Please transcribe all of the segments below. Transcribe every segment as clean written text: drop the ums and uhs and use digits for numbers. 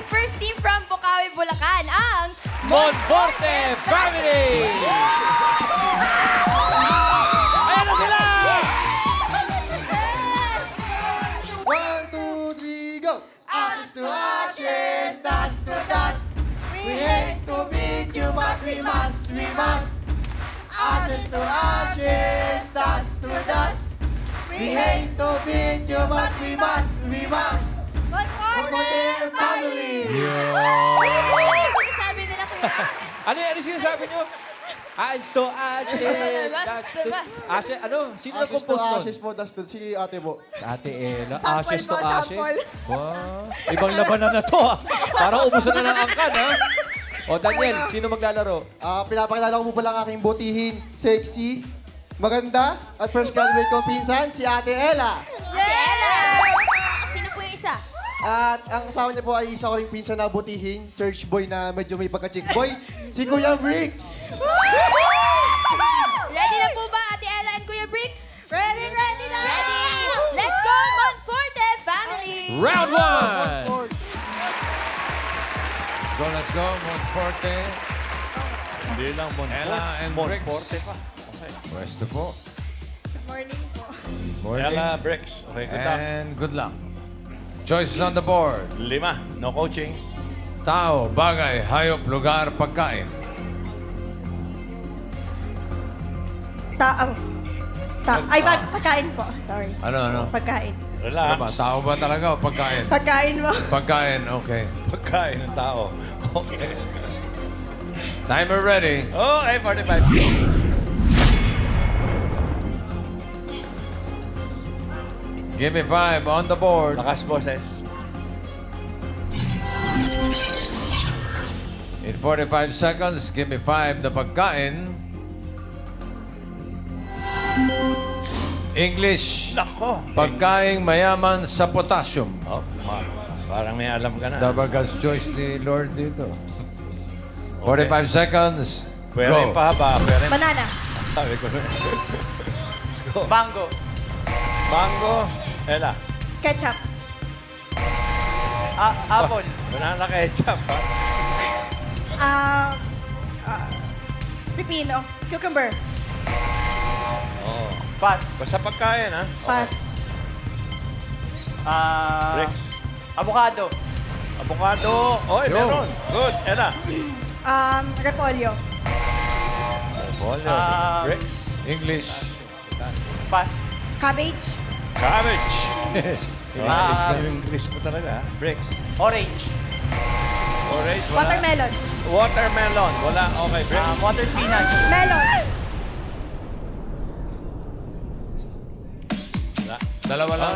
first team from Bukawi, Bulacan, ang Monforte Family! Ayan na sila! 1, 2, 3, go! Ashes to ashes, dust to dust. We hate to beat you, but we must, we must. Ashes to ashes, dust to dust. We hate to beat you, but we must, we must. Monforte Family! Ano yung sinasabi nila, kuya? Ano yung sinasabi nyo? Ashes to ashes, dust to... Ashes, ano? Sino Ashes to nag-compose nun? ashes po, dust to si ate po. Ate Ella, Sample ashes to po, ashes. sample. Wow. Ibang labanan na to, ha? Parang ubusan na ng angkan, ha? O, Daniel, sino maglalaro? Pinapakilala ko po pala ang aking butihin, sexy, maganda, at fresh graduate kong pinsan, si Ate Ella. Ella! Sino po yung isa? At ang kasama niya po ay isa ko ring pinsan na butihin, church boy na medyo may pagka-chick boy, si Kuya Bricks. Ready na po ba, Ate Ella and Kuya Bricks? Ready na! Ready! Let's go, Monforte Family! Round one! Let's go, Monforte. Hindi lang, Ella and Bricks. Monforte pa. Pwesto po. Good morning po. Morning. Ella, Bricks. Okay, good luck. And good luck. Choices on the board. 5, no coaching. Tao, bagay, hayop, lugar, pagkain. Tao. Pagkain po. Sorry. Ano? Pagkain. Ano ba? Relax. Tao ba talaga o pagkain? Pagkain mo. Pagkain, okay. Pagkain ng tao. Okay. Timer ready. Okay, 45. Give me 5 on the board. Lakas, boses. In 45 seconds, give me 5 na pagkain. English. Nako. Pagkaing mayaman sa potassium. Oh, parang may alam ka na. Dabagas choice ni Lord dito. 45 seconds. Pwede Go. pa ba? Pwede. Banana. Sabi ko na. Mango. Mango. Ella. Ketchup. Apple. Banana ketchup, ha? Pipino. Cucumber. Oo. Pass. Basta pagkain, ha? Pass. Bricks. Avocado. Avocado. Oy, Yo. meron. Good. Ella. Repolyo. Pollo. Bricks. English. Pass. Cabbage. Cabbage. English ka. Yung English mo talaga, ha? Bricks. Orange. Orange. Wala. Watermelon. Watermelon. Wala. Okay, Bricks. Water spinach. Melon. Wala. Dalawa lang.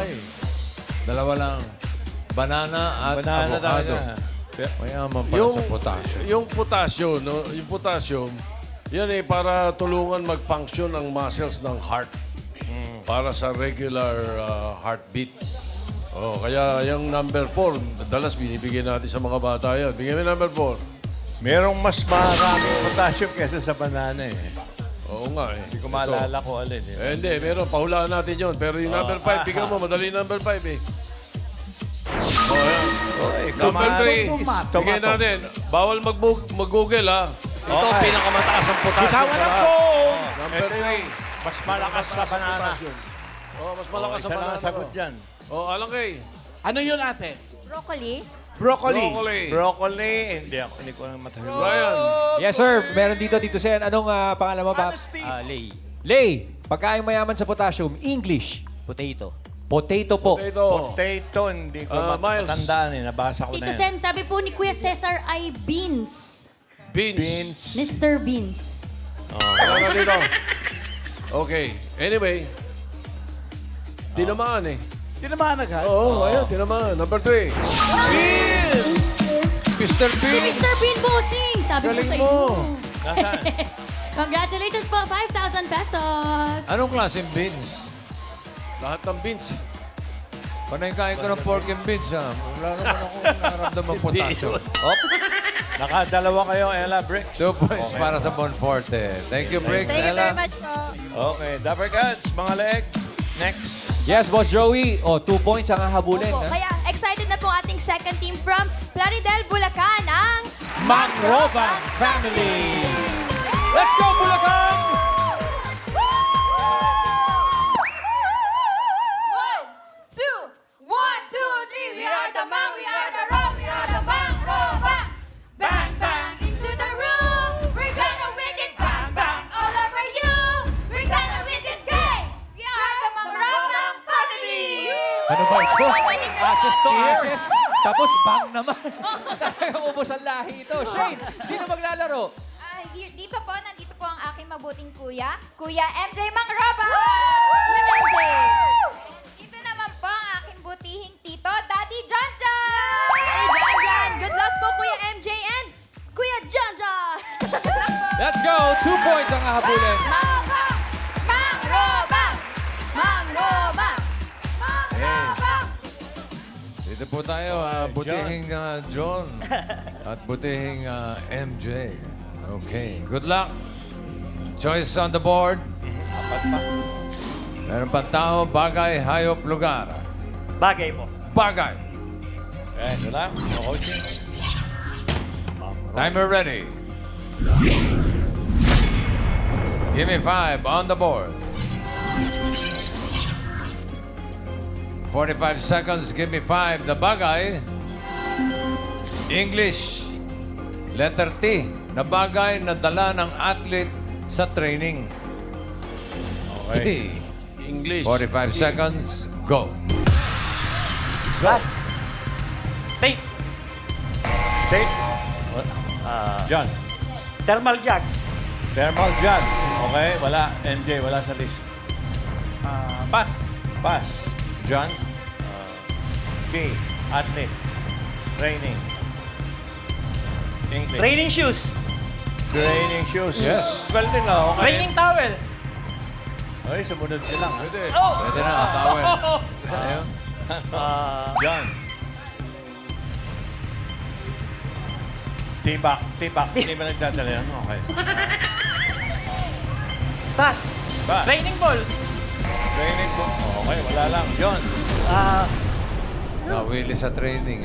Dalawa lang. Banana at Banana avocado. talaga. Mayaman para sa potassium. Yung potassium, no? Yung potassium, yan eh para tulungan mag-function ang muscles ng heart. Para sa regular heartbeat. Oh, kaya yung number 4, dalas binibigyan natin sa mga bata yan. Bigyan mo number 4. Merong mas maraming potassium kesa sa banana, eh. Oo nga eh. Hindi ko maalala ko alin, eh. Eh, hindi, meron. Pahulaan natin yon. Pero yung number 5, bigyan mo. Madali number 5 eh. Oh, yan. Oy, Number 3, tomato. bigyan natin. Bawal mag-google ha. Ito ang Okay. pinakamataas ang potassium Bitawan sa ng lahat. phone! Number Ito yung 3. mas malakas na banana. Oh, mas malakas Isa ang lang banana. ang sagot dyan. Oh, alang kay. Ano yun, ate? Broccoli. Broccoli. Broccoli. Broccoli. Hindi ko na matahuli. Brian. Yes, sir. Meron dito, Tito Sen. Anong pangalan mo, Pap? Honesty. Lay. Lay. Pagkain mayaman sa potassium. English. Potato. Potato po. Potato. Potato, hindi ko Miles. matandaan, eh. Nabasa ko na Tito yan. Sen, sabi po ni Kuya Cesar ay beans. Beans. Mr. Beans. Ano na dito? Okay. Anyway. Tinamaan eh. Di naman agad. Oo, ayun. Tinamaan. Number 3. Mr. Si Bean. Mr. Bean Bossing, sabi ko Galing sa mo. inyo. Nasaan? Congratulations po, 5,000 pesos. Anong klaseng beans? Lahat ng beans. Panay kain ko ng pork and beans, ha? Wala naman akong naramdaman potassium. Op. Nakadalawa kayo, Ella, Bricks. 2 points para sa Monforte. Thank you, Bricks, Thank you very Ella. much po. Okay, Dapper Cats, mga leg. Next. Yes, Boss Joey. Oh, 2 points ang hahabulin. Opo, ha? kaya excited na po ang ating second team from Plaridel, Bulacan, ang Mangrobang Family. Let's go, Bulacan! One, two, three. We are the Mang, we are the Ro, we are the Mangrobang. Bang, bang, into the room. We're gonna win this. Bang, bang, all over you. We're gonna win this game. We are the Mangrobang family. Ano ba ito? Ashes to ashes. Tapos bang naman. Ubos ang lahi ito. Shane, sino maglalaro? Dito po, nandito po ang aking mabuting kuya, Kuya MJ Mangrobang. Kuya MJ. Dito naman po ang aking butihing tito, Daddy John John. Hey, John John. Good luck po, Kuya MJ and Kuya John John. Good luck po. Let's go. 2 points ang hahabulin. Mangrobang! Mangrobang! Mangrobang! Mangrobang! Dito po tayo, butihing John at butihing MJ. Okay, good luck. Choice on the board. Meron pa tao, bagay, hayop, lugar. Bagay po. Bagay. Ito lang. Coaching. Timer ready. Give me 5 on the board. 45 seconds, give me 5. The bagay. English. Letter T. Na bagay na dala ng athlete sa training. T. English. 45 seconds, go. Tape. State. John. Thermal jug. Thermal John. Okay, wala. MJ, wala sa list. Pass. Pass. John. T. Athlete. Training. English. Training shoes. Training shoes. Yes. Galing ah. Okay. Training towel. Ay, sumunod ka lang. Pwede. Oh! Pwede na, tawel. Ano yun? John. Tibak. Tibak. Hindi ba nagdadala yan? Okay. Pass. Ba? Training balls. Training po. Okay, wala lang. John. Nawili sa training.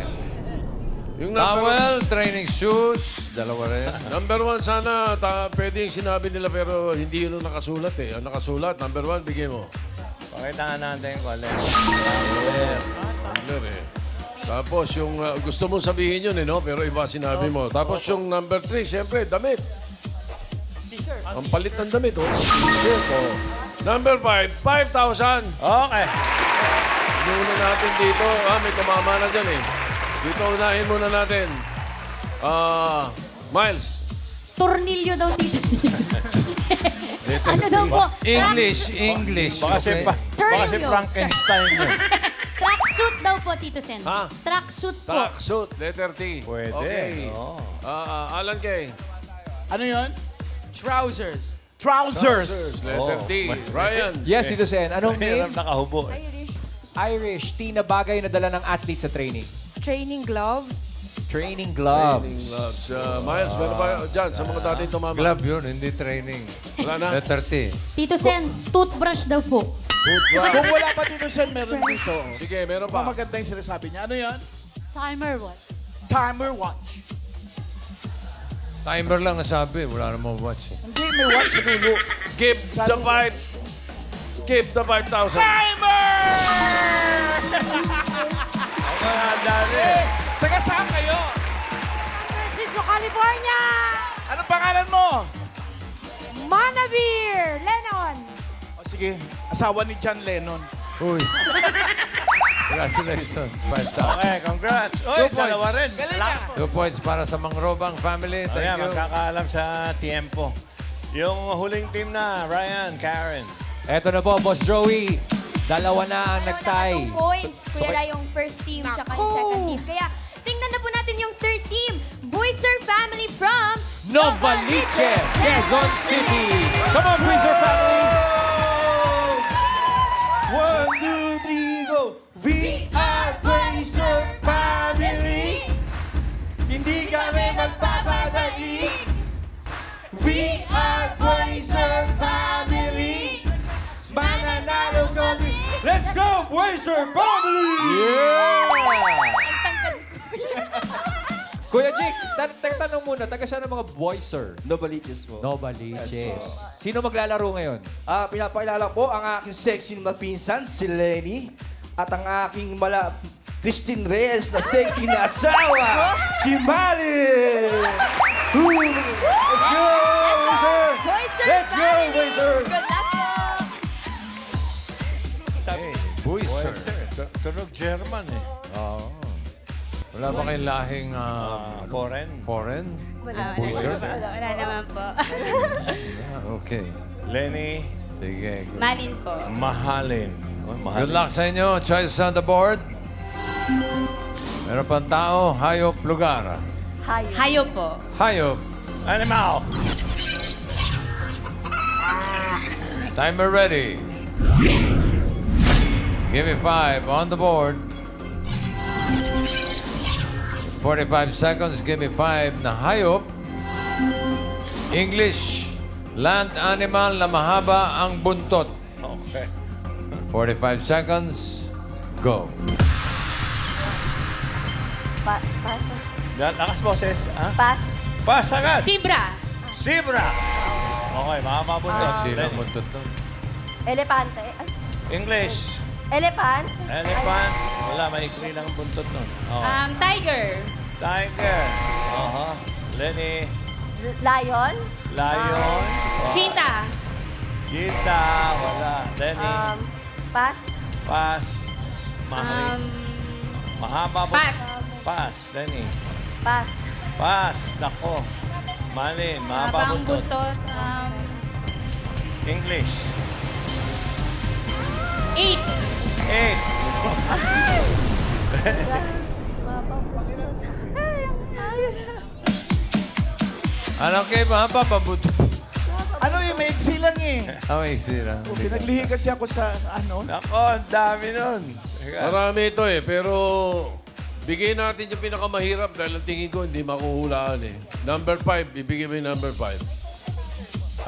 Yung number, Towel, training shoes, dalawa rin. number 1 sana, pwede yung sinabi nila pero hindi yun ang nakasulat eh. Ang nakasulat, number 1, bigay mo. Pakita nga natin kung alin. Tumbler eh. Tapos yung gusto mong sabihin yun eh, no? Pero iba sinabi mo. Tapos yung number 3, siyempre, damit. T-shirt. Ang palit ng damit, oh. T-shirt, oh. Number 5, 5,000. Okay. Inuuna natin dito. May tumama na dyan eh. Dito unahin muna natin. Miles. Tornilyo daw dito. Ano daw po? English. Baka si, Okay. baka si Tornilyo. Frankenstein yun. Tracksuit daw po, Tito Sen. Ha? Tracksuit po. Tracksuit, letter T. Pwede. Okay. Oo. Alan Kay. Ano yun? Trousers. Trousers. Letter T. Ryan. Yes, Tito Sen. Anong Hirap name? nakahubo. Irish. T na bagay na dala ng athlete sa training. Training gloves. Training Training gloves. gloves. Miles, meron ba dyan sa mga dati tumama? Glove yun, hindi training. Wala na? Letter T. Tito Sen, toothbrush daw po. Kung wala pa dito, Sen, meron dito. Sige, meron Pa pa. maganda yung sinasabi niya. Ano yan? Timer watch. Timer watch. Timer lang ang sabi, wala namang watch. Eh. Hindi, may watch sa dulo. Keep the 5. Keep the 5,000. Mga dali. Taga saan kayo? Francisco, California! Anong pangalan mo? Manavir! Lennon! O sige, asawa ni John Lennon. Uy. Congratulations, 5,000. Okay, congrats. Oy, dalawa rin. 2 points para sa Mangrobang family. Ayan, Thank you. magkakaalam sa tiempo. Yung huling team na, Ryan, Karen. Eto na po, Boss Joey. Dalawa na ang Meron nagtay. na 2 points. Kuya Ray yung first team tsaka yung second team. Kaya tingnan na po natin yung third team. Boyser family from Novaliches, Quezon City. Come on, Boyser family. 1, 2, 3, go! We are Blazer Family! Hindi kami magpapadali! We are Blazer Family! Mananalo kami! Let's go, Blazer Family! Yeah! Ang tangkad ko. Kuya Jake, tanong muna, taga saan ang mga boys, sir? Novaliches po. Novaliches. Sino maglalaro ngayon? Pinapakilala po ang aking sexy na pinsan, si Lenny. At ang aking Christine Reyes na sexy na asawa, si Mali! Let's go, sir! Boys, sir, Let's go, family. boys, sir! Good luck po. Hey, boys, sir. Tunog German eh. Oo. Wala ba kayong lahing Foreign. foreign? Wala naman po. Okay. Lenny, Sige. Malin po. mahalin. Oh, mahalin. Good luck sa inyo. Choices on the board. Meron pang tao, hayop, lugar. Hayop po. Hayop. Animal. Timer ready. Give me 5 on the board. 45 seconds. Give me 5 na hayop. English. Land animal na mahaba ang buntot. Okay. 45 seconds. Go. Pass. Lakas boses. Ha? Pass. Pass agad. Zebra. Zebra. Okay, mababuntot. Sino ang buntot to? Elepante. English. Elephant. Elephant. Wala, maikli lang ang buntot nun. Okay. Tiger. Tiger. Lenny. Lion. Lion. Cheetah. Cheetah. Wala. Lenny. Pass. Pass. Mahalin. Mahaba buntot. Pass. Pass. Lenny. Pass. Pass. Nako. Malin. Mahaba buntot. English. 8. 8. Ano kayo mahaba pa buntot? Ano yung maiksi lang eh. May sira. Pinaglihi kasi ako sa ano. Nako, ang dami nun. Teka. Marami ito eh, pero bigay natin yung pinakamahirap dahil ang tingin ko hindi makuhulaan eh. Number 5, ibigay mo yung number 5.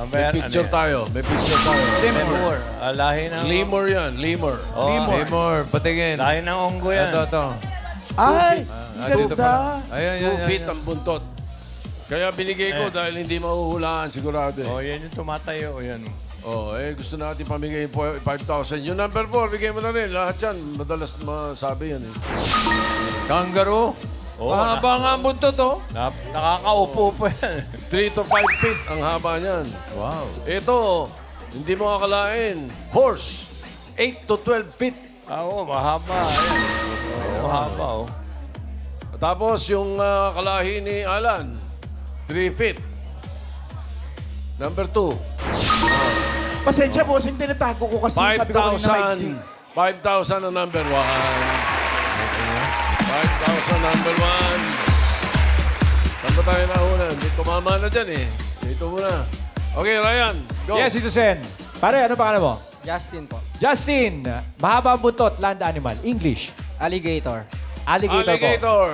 May picture tayo. May picture tayo. Lemur. Lahi ng... Lemur yan, lemur. Oh, Lemur, patingin. Lahi ng unggo yan. Ito. Ay! Dito pala. Ayun, 2 feet ang buntot. Kaya binigay ko dahil hindi mahuhulaan sigurado eh. Oh, yan yung tumatayo. Yan. Oh, gusto natin pamigay yung 5,000. Yung number 4, bigay mo na rin. Lahat yan, madalas masabi yan eh. Kangaroo. Oh, Mahaba nga ang buntot, oh. Nakakaupo po yan. 3 to 5 feet ang haba niyan. Wow. Ito, hindi mo akalain. Horse, 8 to 12 feet. Oo, mahaba. Ayan. Mahaba, oh. Tapos yung kalahi ni Alan, 3 feet. Number 2, Pasensya po, hindi tinatago ko kasi sabi ko kanina maiksi. 5,000 ang number 1. 5,000 number 1. Saan ba tayo nauna? Hindi tumama na dyan eh. Dito muna. Okay, Ryan, go. Yes, Ito Sen. Pare, ano pangalan mo? Justin po. Justin. Mahaba ang buntot, land animal. English. Alligator. Alligator, po. Alligator.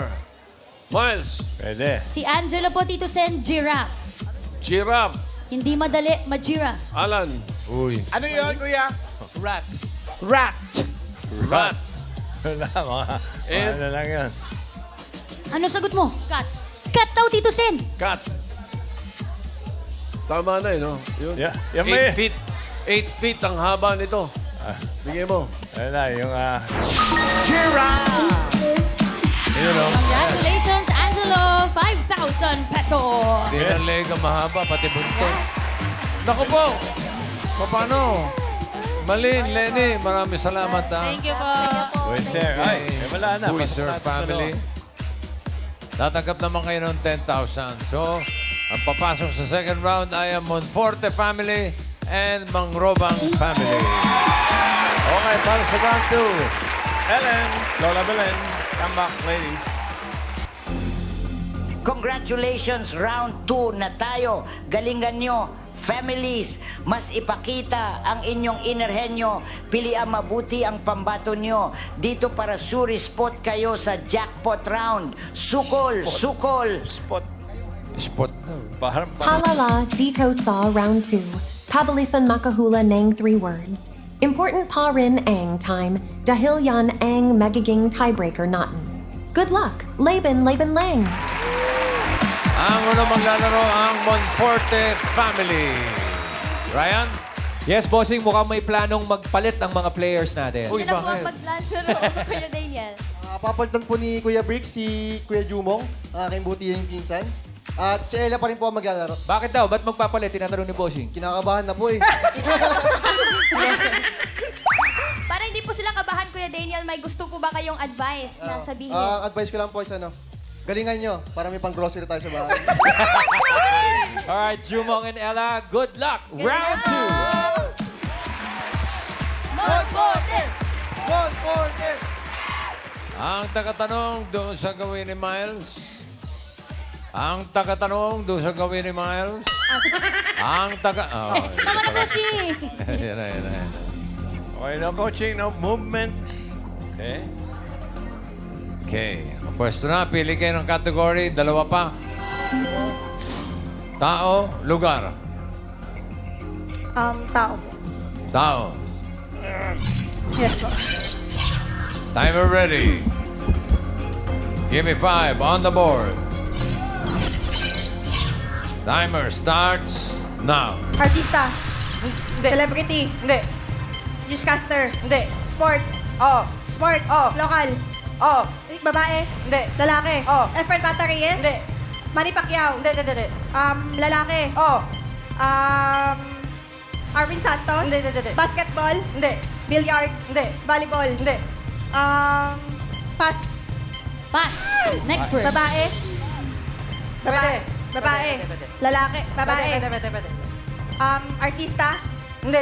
Miles, Pwede. Si Angela po, Tito Sen, giraffe. giraffe. Hindi madali, ma-giraffe. Alan, Uy. Ano yun, kuya? Rat. Rat. rat. Wala, mga... And- ano lang yan. Ano sagot mo? Cat. Cat daw, Tito Sen. Cat. Tama na eh, no? Yun. Yeah, yan 8 may- feet. 8 feet ang haba nito. Bigay mo. Wala, yung... Ayun, oh. Congratulations, Angelo. 5,000 pesos. Hindi na leg ang mahaba, pati buntot. Naku po. Paano? Malin, Lenny, maraming salamat, ha. Thank you po. Wait, sir. Ay, wala na. Buiser Pasok natin family. Tatanggap naman kayo ng 10,000. So, ang papasok sa second round ay ang Monforte family and Mangrobang family. Okay, para sa round 2. Ellen, Lola Belen, come back, ladies. Congratulations, round 2 na tayo. Galingan nyo, families. Mas ipakita ang inyong innerhenyo. Piliang mabuti ang pambato nyo. Dito para suri spot kayo sa jackpot round. Sukol, sukol. Spot. Spot. Parang... Palala, Dito Saw Round 2. Pabilisan Makahula Nang 3 words. Important pa rin ang time. Dahil yan ang magiging tiebreaker natin. Good luck, Laban Lang. Ang unang maglalaro ang Monforte family. Ryan? Yes, bossing, mukhang may planong magpalit ang mga players natin. Uy, Yun na po ang bakit? maglalaro, Kuya Daniel. Papalitan po ni Kuya Brick si Kuya Jumong, ang aking butihing pinsan. At si Ella pa rin po ang maglalaro. Bakit daw? Ba't magpapalit? Tinatanong ni bossing. Kinakabahan na po eh. Para hindi po sila kabahan, Kuya Daniel, may gusto po ba kayong advice na sabihin? Advice ko lang po is galingan nyo para may pang-grocery tayo sa bahay. Alright, Jumong and Ella, good luck! Round 2! Monforte! Monforte! Ang tagatanong doon sa gawin ni Miles. Ang tagatanong doon sa gawin ni Miles. Ang taga... Oh, Tama na po si... yan na. Okay, no coaching, no movements. Okay. Okay. Ang pwesto na, pili kayo ng category. Dalawa pa. Tao, lugar. Tao. Tao. Yes po. Timer ready. Give me 5 on the board. Timer starts now. Artista. Celebrity. Hindi. Newscaster. Hindi. Sports. Oo. Sports. Oh. Local. Oo. Babae. Hindi. Lalaki. Oh. Efren Bata Reyes. Hindi. Manny Pacquiao. Hindi. Lalaki. Oo. Arvin Santos. Hindi. Basketball. Hindi. Billiards. Hindi. Volleyball. Hindi. Pass. Pass. Next word. Babae. Pwede. Babae. Pwede. Lalaki. Babae. Pwede. Artista. Hindi.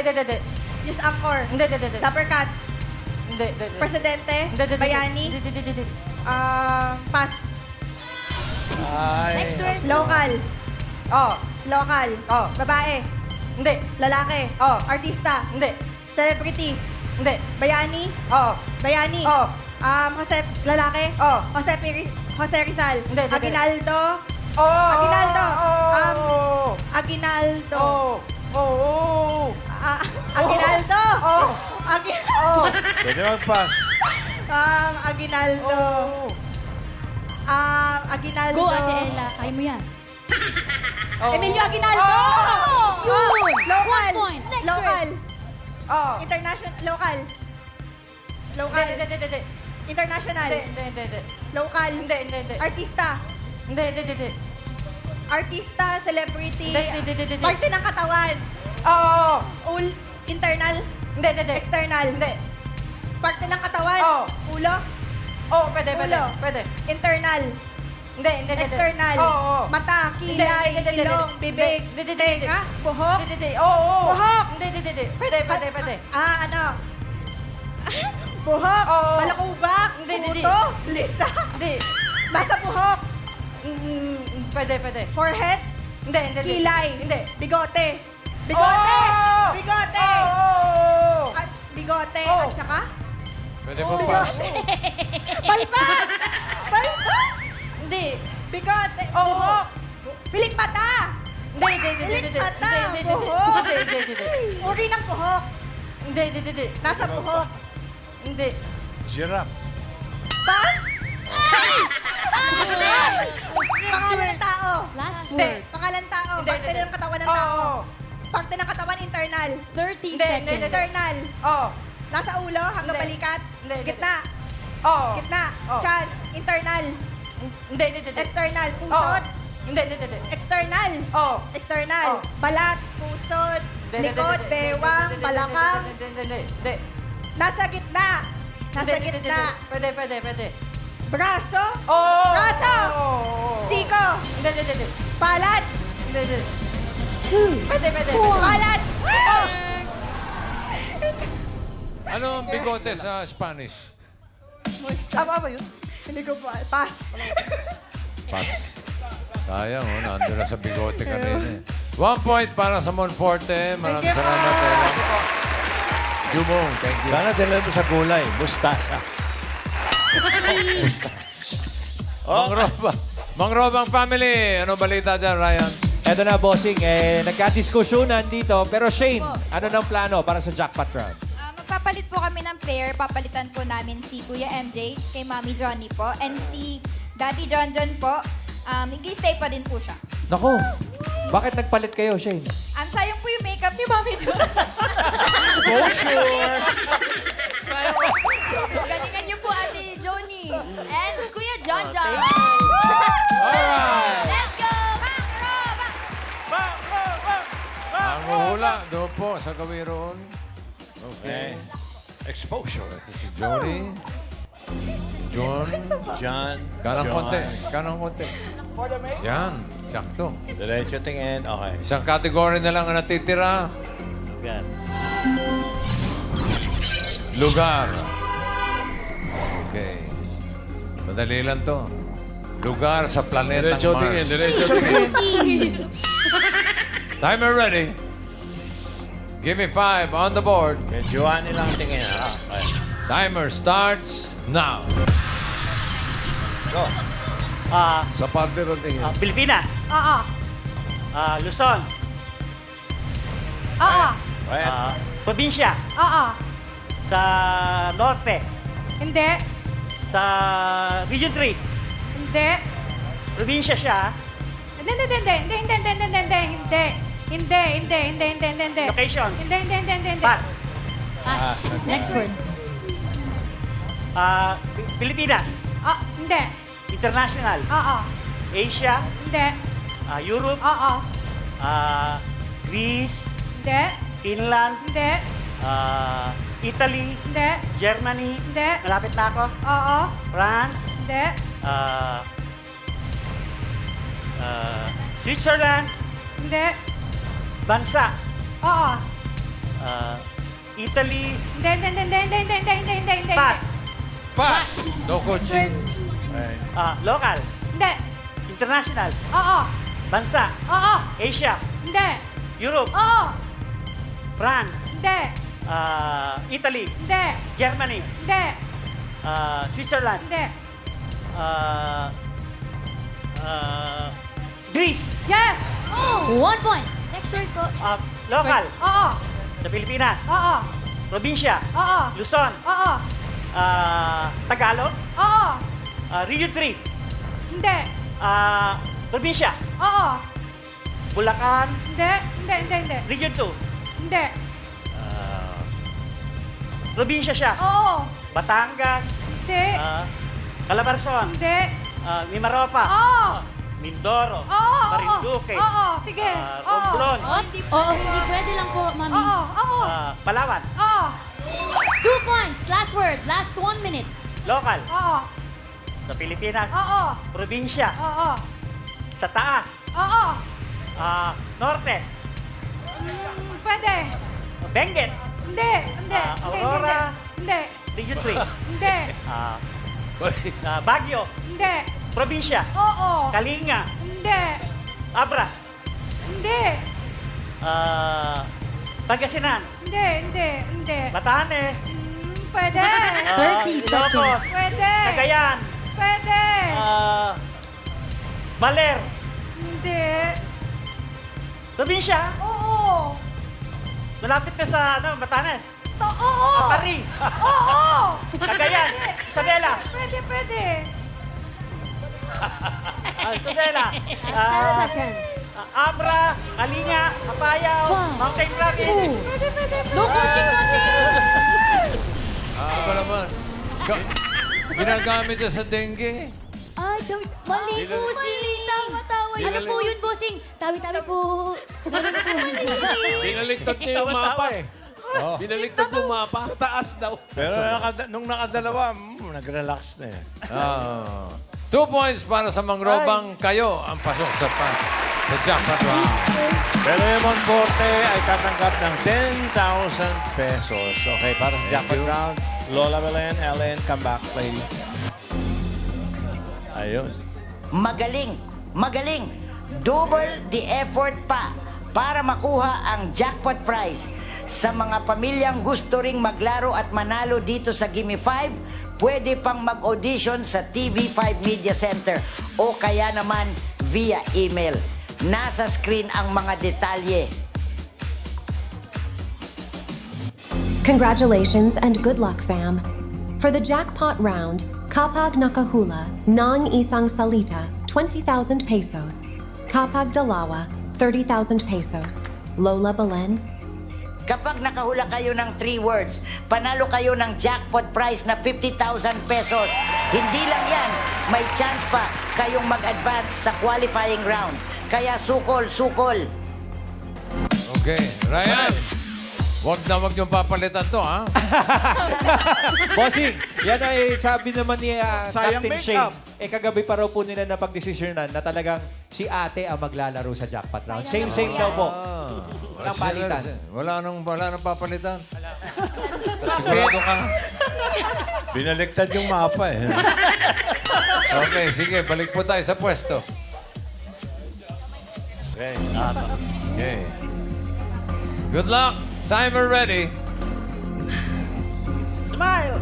News anchor. Hindi. Dapper Cats. Hindi. Presidente. Hindi. Bayani. Hindi. Pass. Next word. Local. Oo. Local. Oh. Babae. Hindi. Lalaki. Oh. Artista. Hindi. Celebrity. Hindi. Bayani. Oo. Bayani. Oo. Jose, lalaki. Oh. Jose Rizal. Hindi. Aguinaldo. Oo. Aguinaldo. Oo. Aguinaldo. Oo. Aguinaldo. Oo. Aguinaldo. Pwede mag-pass. Aguinaldo. Aguinaldo. Go, Ate Ella. Kaya mo yan. Emilio Aguinaldo. Yun. Local. 1 point. Next Local. Oo. International. Local. Local. Hindi. International. Hindi. Local. Hindi. Artista. Hindi. Artista, celebrity. Hindi. Parte ng katawan. Oo. Internal. Hindi. External. Hindi. Parte ng katawan. Oo. Ulo. Oo, pwede. Ulo. Pwede. Internal. Hindi. External. Oo. Mata, kilay, Hindi. ilong, bibig, Hindi. tenga, buhok. Hindi. Oo. Buhok. Hindi. Pwede. Ano? Buhok. Oo. Balakubak. Hindi. Puto. Lisa. Hindi. Nasa buhok. Pwede. Forehead. Hindi. Kilay. Hindi. Bigote. Bigote. Oo. Bigote. Oo. At bigote. Oo. At saka? Pwede mo pass. Balbas. Balbas. Hindi. Bigote. Oo. Buhok. Pilik mata. Hindi. Pilik mata. Hindi. Buhok. Hindi. Uri ng buhok. Hindi. Nasa buhok. Hindi. Giraffe. Pass. Pangalan ng tao. Last Hindi. word. Pangalan tao. Hindi. Parte ng katawan ng tao. Oo. Parte ng katawan internal. 30 Hindi. seconds. Internal. Oo. Nasa ulo hanggang Hindi. balikat. Hindi. Gitna. Oo. Gitna. Oo. Tiyan. Internal. Hindi. External. Pusot. Hindi. External. Oo. External. Oh. Balat. Pusod. Likod. Bewang. Balakang. Hindi. Nasa gitna. Nasa gitna. Pwede. Braso. Oo. Braso. Siko. Hindi. Palad. Hindi. 2. Pwede. Palad. Oh. Ano ang bigote sa Spanish? Apa yun? Hindi ko pa. Pass. Pass. Sayang, nandun na sa bigote kanina. 1 point para sa Monforte. Maraming salamat, Ella. Jumong, thank you. Sana dala mo sa gulay. Mustasa. Mang Robang family. Ano balita dyan, Ryan? Eto na, bossing. Nagka-diskusyonan dito. Pero Shane, Opo. ano ng plano para sa jackpot round? Magpapalit po kami ng player. Papalitan po namin si Kuya MJ, kay Mami Johnny po, and si Daddy John po Nag-stay pa din po siya. Nako, bakit nagpalit kayo, Shane? Sayang po yung makeup ni Mami Jo. Exposure! Galingan niyo po, Ate Joni. And Kuya John John. Alright! Let's go! Mang Roba! Ang hula, doon po sa kawiroon. Okay. Exposure. Si Johnny. John. John. Kanang John. konti. Kanang konti. Yan. Sakto. Diretso tingin. Okay. Isang category na lang ang natitira. Yan. Lugar. Okay. Madali lang to. Lugar sa planetang Diretso Mars. tingin. Diretso tingin. Timer ready. Give me 5 on the board. Medyoan nilang tingin. Okay. Timer starts now. Go. Sa parte ron tingin. Pilipinas. Oo. Luzon. Oo. Quiet. Probinsya. Oo. Sa Norte. Hindi. Sa Region 3. Hindi. Probinsya siya. Hindi. Location. Hindi. Pass. Next word. Pilipinas. Hindi. International. Oo. Asia. Hindi. Europe. Oo. Greece. Hindi. Finland. Hindi. Italy. Hindi. Germany. Hindi. Malapit na ako. Oo. France. Hindi. Switzerland. Hindi. Bansa. Oo. Italy. Hindi. Pass. Pass. No coaching. Local. Hindi. International. Oo. Bansa. Oo. Asia. Hindi. Europe. Oo. France. Hindi. Italy. Hindi. Germany. Hindi. Switzerland. Hindi. Greece. Yes. Oh, 1 point. Next word po. Local. Oo. Sa Pilipinas. Oo. Probinsya. Oo. Luzon. Oo. Tagalog. Oo. Region 3. Hindi. Probinsya. Oo. Bulacan. Hindi. Region 2. Hindi. Probinsya siya. Oo. Batangas. Hindi. Calabarzon. Hindi. Mimaropa. Oo. Mindoro. Oo. Marinduque. Oo. Sige. Romblon. Hindi pwede lang po, Mami. Oo. Palawan. Oo. 2 points. Last word. Last 1 minute. Local. Oo. Sa Pilipinas. Oo. Probinsya. Oo. Sa taas. Oo. Norte. Pwede. Benguet. Hindi. Aurora. Hindi. Region 3. Hindi. Baguio. Hindi. Probinsya. Oo. Kalinga. Hindi. Abra. Hindi. Pangasinan. Hindi. Batanes. Pwede. 30 Ilocos. seconds. Pwede. Cagayan. Pwede. Baler. Hindi. Probinsya. Oo. Malapit na sa Batanes. Oo. Apari. Oo. Cagayan. Isabela. Pwede. Isabela. Last 10 seconds. Abra, Kalinga, Apayao, Mountain Province. Pwede. No coaching. Ano ba naman? Ginagamit niya sa dengue. Ay, mali po, Bossing. Tama. Ano po yun, Bossing? Tawi-tawi po. Ganun po. Binaligtad niya yung mapa eh. Binaligtad yung mapa. Sa taas daw. Pero nung nakadalawa, nag-relax na eh. 2 points para sa mangrobang kayo ang pasok sa jackpot round. Pero yung Monforte ay tatanggap ng 10,000 pesos. Okay, para sa jackpot round, Lola Belen, Ellen, come back, please. Ayun. Magaling. Double the effort pa para makuha ang jackpot prize. Sa mga pamilyang gusto ring maglaro at manalo dito sa Gimme 5, pwede pang mag-audition sa TV5 Media Center o kaya naman via email. Nasa screen ang mga detalye. Congratulations and good luck, fam. For the jackpot round, kapag nakahula ng isang salita, 20,000 pesos. Kapag Dalawa, 30,000 pesos. Lola Belen, Kapag nakahula kayo ng 3 words, panalo kayo ng jackpot prize na 50,000 pesos. Hindi lang yan, may chance pa kayong mag-advance sa qualifying round. Kaya sukol, sukol. Okay. Ryan, wag niyong papalitan to, ha? Bossing, yan ay sabi naman ni Sayang Captain makeup. Shane. Kagabi pa raw po nila na pagdesisyonan na talagang si ate ang maglalaro sa jackpot round. Same daw po. Walang palitan. Wala nang papalitan. Sigurado ka. Binaliktad yung mapa eh. Okay, sige. Balik po tayo sa pwesto. Okay. Okay. Good luck. Timer ready. Smile!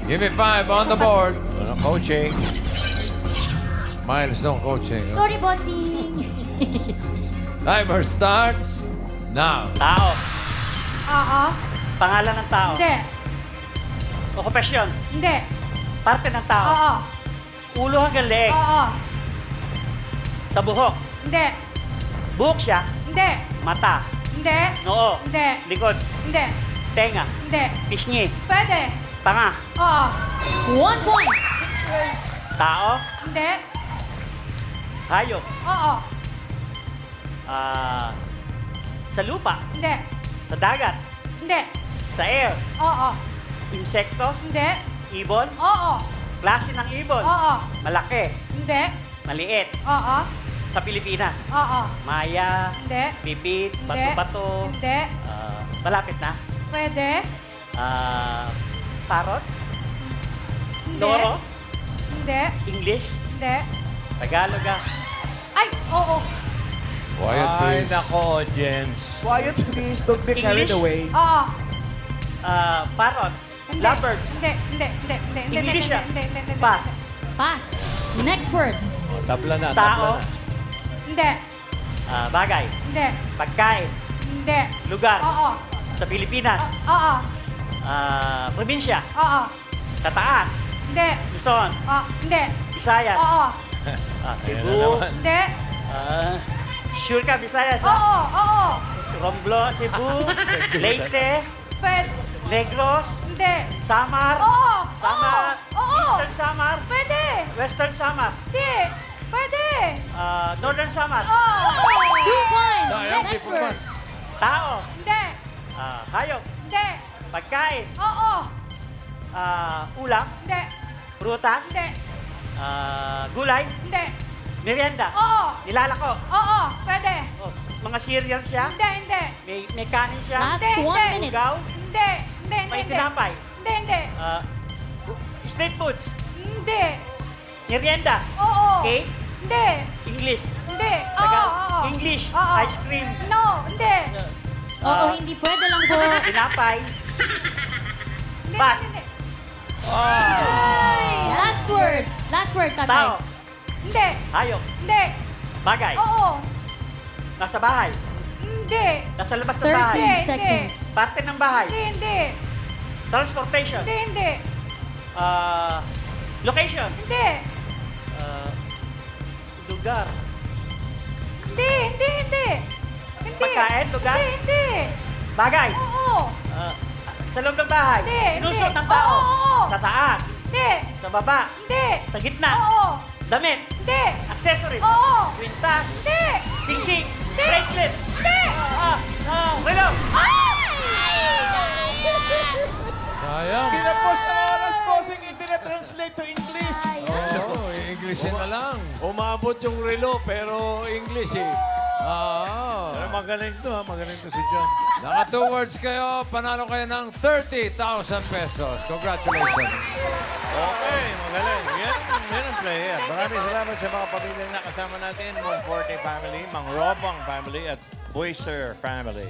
Give me 5 on the board. Walang coaching. Miles, no coaching. huh? Sorry, bossing. Timer starts now. Tao. Oo. Pangalan ng tao. Hindi. Okupasyon. Hindi. Parte ng tao. Oo. Ulo hanggang leeg. Oo. Sa buhok. Hindi. Buhok siya. Hindi. Mata. Hindi. Noo. Hindi. Likod. Hindi. Tenga. Hindi. Pisngi. Pwede. Panga. Oo. 1 point. Tao. Hindi. Hayop. Oo. Sa lupa. Hindi. Sa dagat. Hindi. Sa air. Oo. Insekto. Hindi. Ibon. Oo. Klase ng ibon. Oo. Malaki. Hindi. Maliit. Oo. Sa Pilipinas. Oo. Maya. Hindi. Pipit. Hindi. Bato-bato. Hindi. Malapit na. Pwede. Parot. Hindi. Loro. Hindi. English. Hindi. Tagalog ah. Ay, oo. Quiet, Ay, please. nako, audience. Quiet please, don't be carried English? away. Oo. Parrot. Hindi. Lovebird. Hindi. Hindi. Hindi. Hindi. Hindi. English Hindi. ah. Hindi. Hindi. Hindi. Pass. Pass. Next word. Oh, tabla na, Tao. tabla na. Hindi. Bagay. Hindi. Pagkain. Hindi. Lugar. Oo. Sa Pilipinas. Oo. Probinsya. Oo. Tataas. Hindi. Luzon. Hindi. Visayas. Oo. Ayan na Cebu. naman. Hindi. Sure ka, Visayas ha? Oo. Oo. Romblon, Cebu. Leyte. Pwede. Negros. Hindi. Samar. Oo. Samar. Oo. Eastern Samar. Pwede. Western Samar. Hindi. Pwede. Northern Samar. Oo. 2 points. Sayang, di Next po word. mas. Tao. Hindi. Hayop. Hindi. Pagkain. Oo. Ulam. Hindi. Prutas. Hindi. Gulay. Hindi. Merienda. Oo. Nilalako. Oo. Pwede. Oh, mga cereal siya. Hindi. Hindi. May kanin siya. Last Hindi, 1 hindi. minute. Ugaw. Hindi. Hindi. May Hindi. tinapay. Hindi. Hindi. Street foods. Hindi. Merienda. Oo. Cake. Hindi. English. Hindi. Oo. Tagal- Oo. English. Oo. Ice cream. No. Hindi. Oo, hindi pwede lang po. Tinapay. Hindi. Pass. Hindi. Last word. Last word, tatay. Tao. Hindi. Hayop. Hindi. Bagay. Oo. Nasa bahay. Hindi. Nasa labas ng bahay. 13 Hindi. seconds. Parte ng bahay. Hindi. Hindi. Transportation. Hindi. Hindi. Location. Hindi. Lugar. Hindi. Hindi. Hindi. Hindi. Pagkain, lugar? Hindi. Hindi. Bagay. Oo. Sa loob ng bahay. Hindi, Sinusuot hindi. ng tao. Oo, oo. Sa taas. Hindi. Sa baba. Hindi. Sa gitna. Oo. Damit. Hindi. Accessories. Oo. Kwintas. Hindi. Sing-sing. Hindi. Bracelet. Hindi. Relo. Sayang. Kinapos ang oras, bossing, hindi na translate to English. Oo, Englishin na lang. Umabot yung relo, pero English eh. Pero magaling to ha, magaling to si John. Naka 2 words kayo, panalo kayo ng 30,000 pesos. Congratulations. Okay, magaling. Yan ang player. Maraming salamat sa mga pamilyang nakasama natin. Mon Forte family, Mang Robong family, at Boyser family.